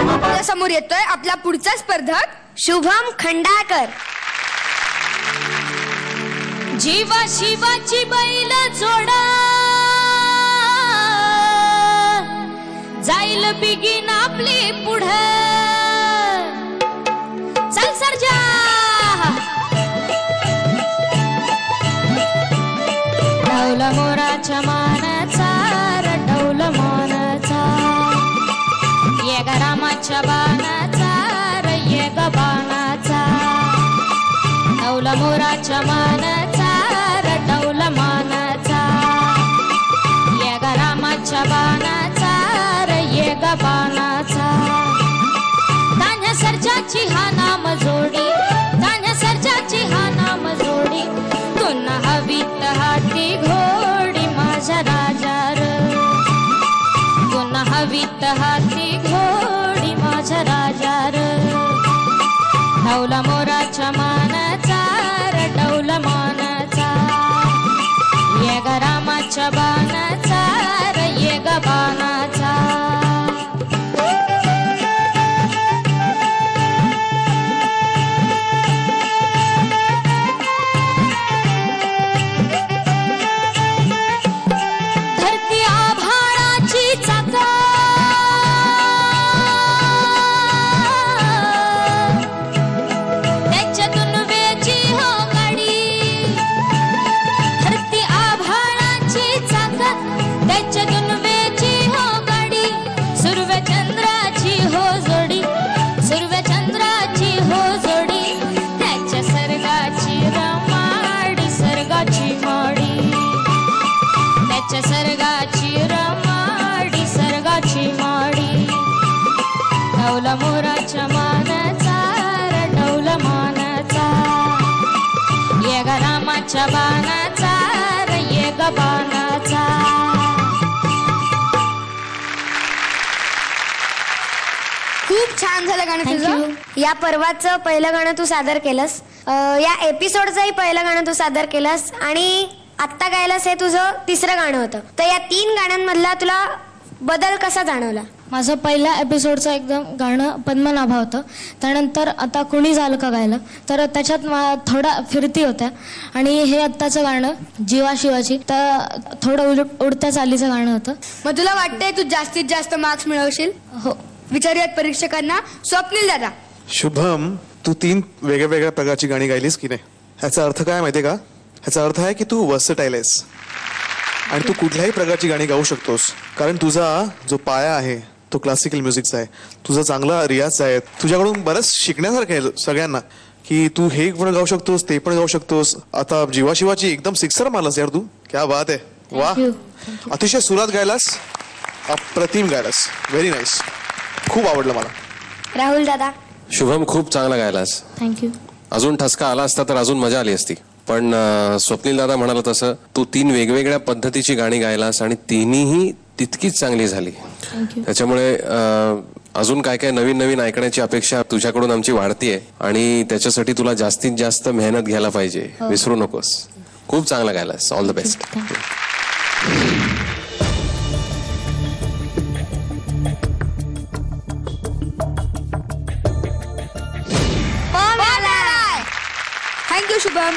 आपल्या समोर येतोय आपला पुढचा स्पर्धक शुभम खंडाकर. जीवा शिवाची बैल जोडा जाईल बिगीन आपली पुढे. चल सरजा ढवल मोराच्या मानाचा रटवल मानाचा ये ग रामाच्या बाणाचा र ये ग बाणाचा. ढवल मोराच्या मानाचा रटवल मानाचा ये ग रामाच्या बाणाचा र ये ग बाणाचा. तान्ह्या सर्जाची हा नाम जोडी तान्ह्या सर्जाची हा नाम जोडी. तुन हवीत हाती घोडी माझ्या राजार तुन हवीत हाती घोडी माझ्या राजार. ढवल मोराच्या मानाचा रटवल मानाचा ये ग रामाच्या बाणाचा र ये ग बाणाचा. धरती आभाळाची चाका त्याच्यातून वेची हो गाडी. धरती आभाळाची चाका त्याच्यातून वेची हो गाडी. सुरव्या चंद्राची हो जोडी सुरव्या चंद्राची हो जोडी. त्याच्या सर्गाची रमाडी सर्गाची माडी त्याच्या सर्गाची रमाडी सर्गाची माडी. ढवल मोराच्या मानाचा रटवल मानाचा ये ग रामाच्या बाणाचा र ये ग बाणाचा. खूप छान झालं गाणं तुझं. या पर्वाचं पहिलं गाणं तू सादर केलंस, या एपिसोडचंही पहिलं गाणं तू सादर केलंस आणि आत्ता गायलास हे तुझं तिसरं गाणं होतं. तर या 3 गाण्यांमधला तुला बदल कसा जाणवला? माझं पहिल्या एपिसोडचं एकदम गाणं पद्मनाभा होतं. त्यानंतर आता कुणी झालं का गायलं तर त्याच्यात थोडा फिरती होत्या. आणि हे आत्ताचं गाणं जीवा शिवाची तर थोडं उडत्या चालीचं गाणं होतं. मग तुला वाटतंय तू जास्तीत जास्त मार्क्स मिळवशील? हो. विचारूयात परीक्षकांना. स्वप्नील दादा. शुभम, तू 3 वेगळ्या वेगळ्या प्रकारची गाणी गायलीस की नाही? ह्याचा अर्थ काय माहितीये का? ह्याचा अर्थ आहे की तू वर्सटाईल आहेस आणि तू कुठल्याही प्रकारची गाणी गाऊ शकतोस. कारण तुझा जो पाया आहे तो क्लासिकल म्युझिकचा आहे. तुझा चांगला रियाज आहे. तुझ्याकडून बरंच शिकण्यासारखं आहे सगळ्यांना की तू हे पण गाऊ शकतोस ते पण गाऊ शकतोस. आता जीवा शिवाची एकदम सिक्सर मारलास यार तू. क्या बात आहे. वा, अतिशय सुरात गायलास, अप्रतिम गायलास. Very nice. खूप आवडलं मला. राहुल दादा. शुभम, खूप चांगला गायलास. थँक्यू. अजून ठसका आला असता तर अजून मजा आली असती. पण स्वप्नील दादा म्हणाला तसं तू 3 वेगवेगळ्या पद्धतीची गाणी गायलास आणि तिन्हीही तितकीच चांगली झाली. त्याच्यामुळे अजून काय काय नवीन नवीन ऐकण्याची अपेक्षा तुझ्याकडून आमची वाढतीये आणि त्याच्यासाठी तुला जास्तीत जास्त मेहनत घ्यायला पाहिजे. विसरू नकोस. खूप चांगला गायलास. All the best. Thank you Shubham.